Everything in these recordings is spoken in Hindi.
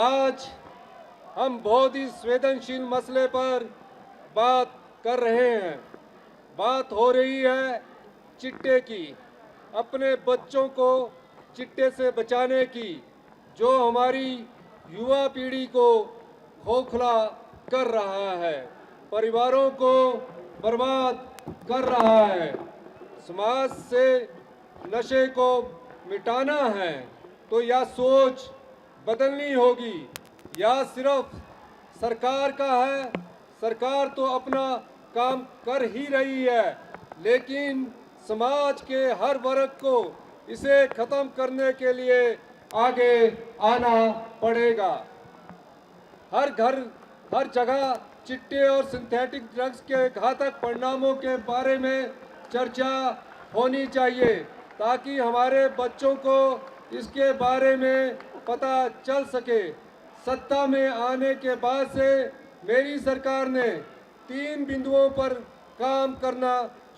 आज हम बहुत ही संवेदनशील मसले पर बात कर रहे हैं। बात हो रही है चिट्टे की, अपने बच्चों को चिट्टे से बचाने की, जो हमारी युवा पीढ़ी को खोखला कर रहा है, परिवारों को बर्बाद कर रहा है। समाज से नशे को मिटाना है तो यह सोच बदलनी होगी। या सिर्फ सरकार का है, सरकार तो अपना काम कर ही रही है, लेकिन समाज के हर वर्ग को इसे खत्म करने के लिए आगे आना पड़ेगा। हर घर, हर जगह चिट्टे और सिंथेटिक ड्रग्स के घातक परिणामों के बारे में चर्चा होनी चाहिए, ताकि हमारे बच्चों को इसके बारे में पता चल सके। सत्ता में आने के बाद से मेरी सरकार ने 3 बिंदुओं पर काम करना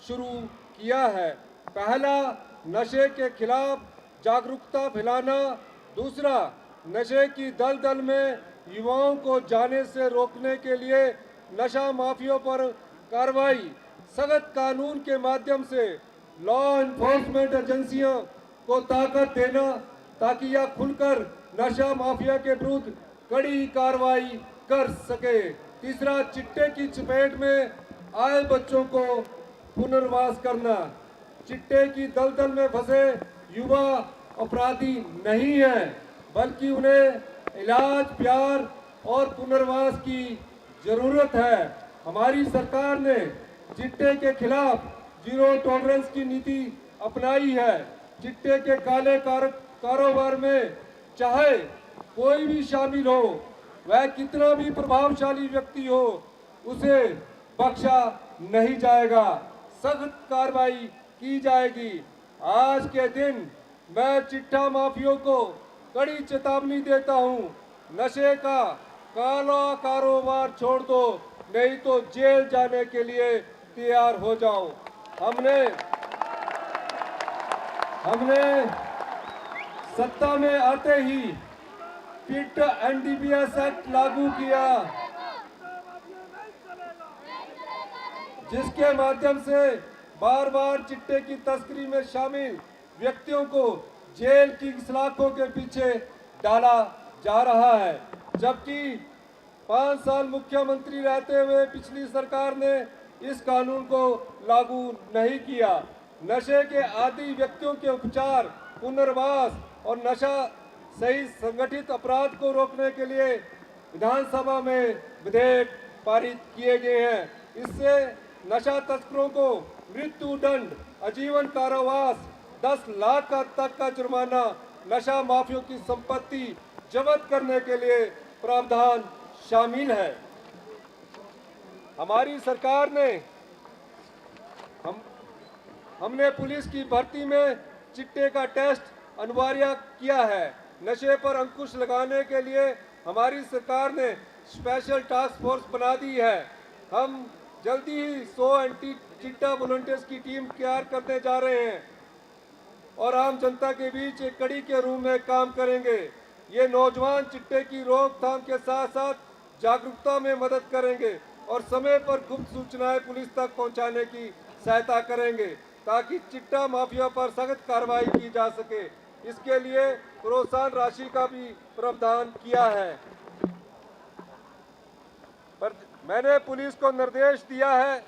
शुरू किया है। पहला, नशे के खिलाफ जागरूकता फैलाना। दूसरा, नशे की दलदल में युवाओं को जाने से रोकने के लिए नशा माफियाओं पर कार्रवाई। सख्त कानून के माध्यम से लॉ एनफोर्समेंट एजेंसियों को ताकत देना, ताकि यह खुलकर नशा माफिया के विरुद्ध कड़ी कार्रवाई कर सके। तीसरा, चिट्टे की चपेट में आए बच्चों को पुनर्वास करना। चिट्टे की दलदल में फंसे युवा अपराधी नहीं है, बल्कि उन्हें इलाज, प्यार और पुनर्वास की जरूरत है। हमारी सरकार ने चिट्टे के खिलाफ जीरो टॉलरेंस की नीति अपनाई है। चिट्टे के काले कारोबार में चाहे कोई भी शामिल हो, वह कितना भी प्रभावशाली व्यक्ति हो, उसे बख्शा नहीं जाएगा, सख्त कार्रवाई की जाएगी। आज के दिन मैं चिट्टा माफियों को कड़ी चेतावनी देता हूं, नशे का काला कारोबार छोड़ दो, नहीं तो जेल जाने के लिए तैयार हो जाओ। हमने सत्ता में आते ही पिट एनडीपीएस एक्ट लागू किया, जिसके माध्यम से बार बार चिट्टे की तस्करी में शामिल व्यक्तियों को जेल की सलाखों के पीछे डाला जा रहा है। जबकि 5 साल मुख्यमंत्री रहते हुए पिछली सरकार ने इस कानून को लागू नहीं किया। नशे के आदी व्यक्तियों के उपचार, पुनर्वास और नशा सही संगठित अपराध को रोकने के लिए विधानसभा में विधेयक पारित किए गए हैं। इससे नशा तस्करों को मृत्यु दंड, आजीवन कारावास, 10 लाख तक का जुर्माना, नशा माफियों की संपत्ति जब्त करने के लिए प्रावधान शामिल है। हमारी सरकार ने हमने पुलिस की भर्ती में चिट्टे का टेस्ट अनिवार्य किया है। नशे पर अंकुश लगाने के लिए हमारी सरकार ने स्पेशल टास्क फोर्स बना दी है। हम जल्दी ही 100 एंटी चिट्टा वॉलंटियर्स की टीम तैयार करने जा रहे हैं और आम जनता के बीच एक कड़ी के रूप में काम करेंगे। ये नौजवान चिट्टे की रोकथाम के साथ साथ जागरूकता में मदद करेंगे और समय पर गुप्त सूचनाएं पुलिस तक पहुंचाने की सहायता करेंगे, ताकि चिट्टा माफिया पर सख्त कार्रवाई की जा सके। इसके लिए प्रोत्साहन राशि का भी प्रावधान किया है। पर मैंने पुलिस को निर्देश दिया है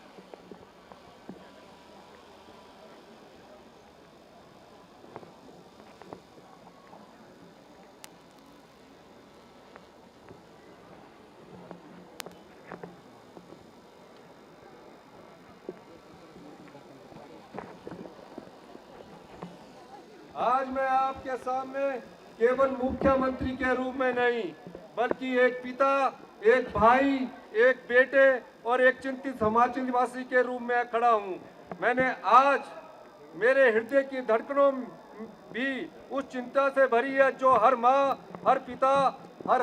आज मैं आपके सामने केवल मुख्यमंत्री के रूप में नहीं, बल्कि एक पिता, एक भाई, एक बेटे और एक चिंतित हिमाचल निवासी के रूप में खड़ा हूं। मैंने आज मेरे हृदय की धड़कनों भी उस चिंता से भरी है जो हर माँ, हर पिता, हर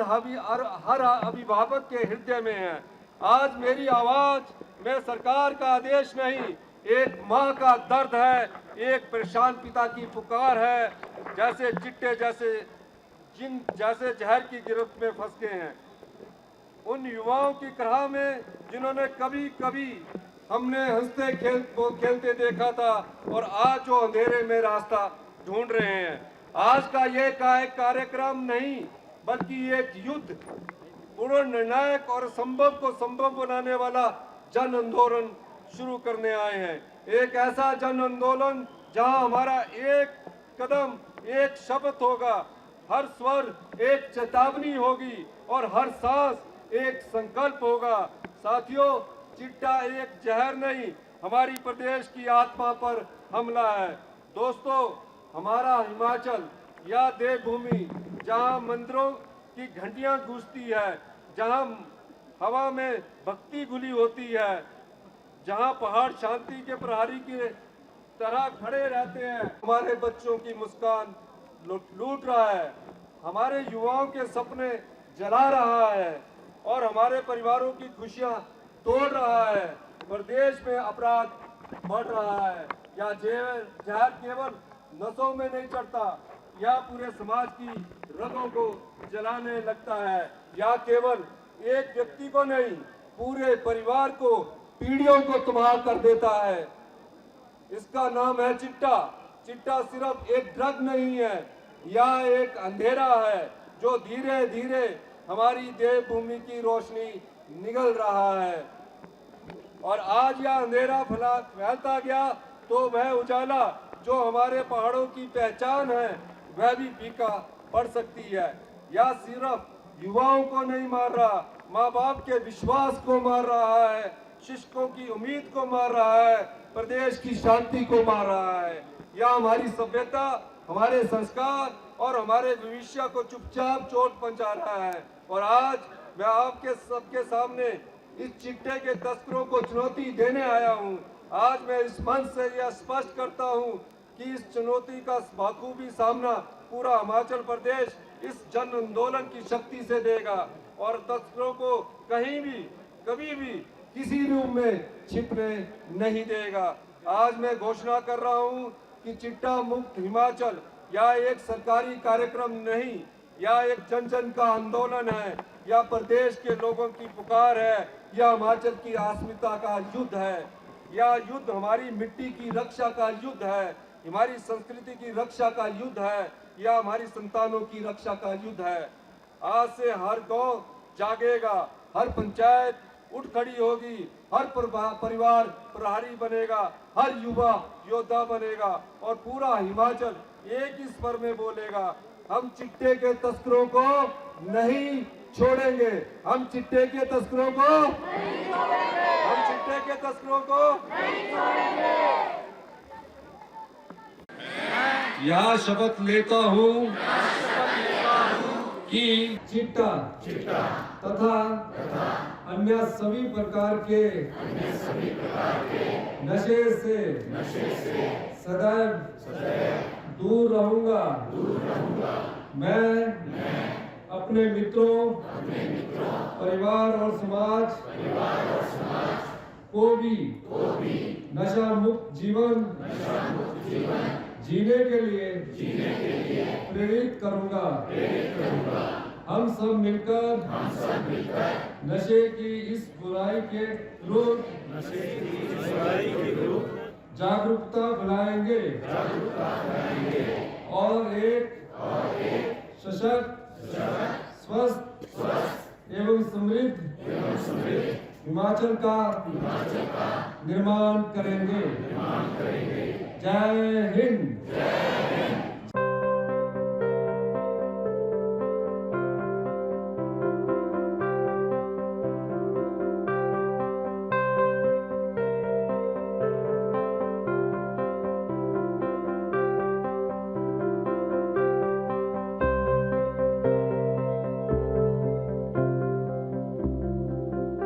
अभिभावक के हृदय में है। आज मेरी आवाज में सरकार का आदेश नहीं, एक माँ का दर्द है, एक परेशान पिता की पुकार है। जैसे चिट्टे जैसे जिन जैसे जहर की गिरफ्त में फंस गए हैं, उन युवाओं की तरह में जिन्होंने कभी कभी हमने हंसते खेलते देखा था और आज जो अंधेरे में रास्ता ढूंढ रहे हैं। आज का ये एक कार्यक्रम नहीं बल्कि एक युद्ध, पूर्ण निर्णायक और संभव को संभव बनाने वाला जन आंदोलन शुरू करने आए हैं। एक ऐसा जन आंदोलन जहां हमारा एक कदम एक शब्द होगा, हर स्वर एक चेतावनी होगी और हर सांस एक संकल्प होगा। साथियों, चिट्टा एक जहर नहीं, हमारी प्रदेश की आत्मा पर हमला है। दोस्तों, हमारा हिमाचल या देवभूमि जहां मंदिरों की घंटियां गूंजती है, जहां हवा में भक्ति घुली होती है, जहां पहाड़ शांति के प्रहरी की तरह खड़े रहते हैं, हमारे बच्चों की मुस्कान लूट रहा है, हमारे युवाओं के सपने जला रहा है और हमारे परिवारों की खुशियां तोड़ रहा है। प्रदेश में अपराध बढ़ रहा है। या जहर केवल नसों में नहीं चढ़ता, या पूरे समाज की रगों को जलाने लगता है, या केवल एक व्यक्ति को नहीं पूरे परिवार को, पीढ़ियों को तबाह कर देता है। इसका नाम है चिट्टा। चिट्टा सिर्फ एक ड्रग नहीं है, यह एक अंधेरा है जो धीरे धीरे हमारी देवभूमि की रोशनी निगल रहा है। और आज यह अंधेरा फैलता गया तो वह उजाला जो हमारे पहाड़ों की पहचान है वह भी फीका पड़ सकती है। यह सिर्फ युवाओं को नहीं मार रहा, माँ बाप के विश्वास को मार रहा है, शिक्षकों की उम्मीद को मार रहा है, प्रदेश की शांति को मार रहा है। यह हमारी सभ्यता, हमारे संस्कार और हमारे भविष्य को चुपचाप चोट पहुंचा रहा है। और आज मैं आपके सबके सामने इस चिट्टे के तस्करों को चुनौती देने आया हूं। आज मैं इस मंच से यह स्पष्ट करता हूं कि इस चुनौती का बखूबी सामना पूरा हिमाचल प्रदेश इस जन आंदोलन की शक्ति से देगा और तस्करों को कहीं भी, कभी भी, किसी रूप में छिपने नहीं देगा। आज मैं घोषणा कर रहा हूं कि चिट्टा मुक्त हिमाचल या एक सरकारी कार्यक्रम नहीं, या एक जन जन का आंदोलन है, या प्रदेश के लोगों की पुकार है, या हिमाचल की अस्मिता का युद्ध है, या युद्ध हमारी मिट्टी की रक्षा का युद्ध है, हमारी संस्कृति की रक्षा का युद्ध है, या हमारी संतानों की रक्षा का युद्ध है। आज से हर गांव जागेगा, हर पंचायत उठ खड़ी होगी, हर परिवार प्रहरी बनेगा, हर युवा योद्धा बनेगा और पूरा हिमाचल एक ही स्वर में बोलेगा, हम चिट्टे के तस्करों को नहीं छोड़ेंगे, हम चिट्टे के तस्करों को नहीं छोड़ेंगे, हम चिट्टे के तस्करों को नहीं छोड़ेंगे। यह शपथ लेता हूँ कि चिट्टा तथा अन्य सभी प्रकार के नशे से सदैव दूर रहूंगा। मैं अपने मित्रों, परिवार और समाज को भी नशा मुक्त जीवन जीने के लिए प्रेरित करूंगा। हम सब मिलकर नशे की इस बुराई के विरुद्ध जागरूकता फैलाएंगे और एक सशक्त, स्वस्थ एवं समृद्ध हिमाचल का निर्माण करेंगे। जय हिंद।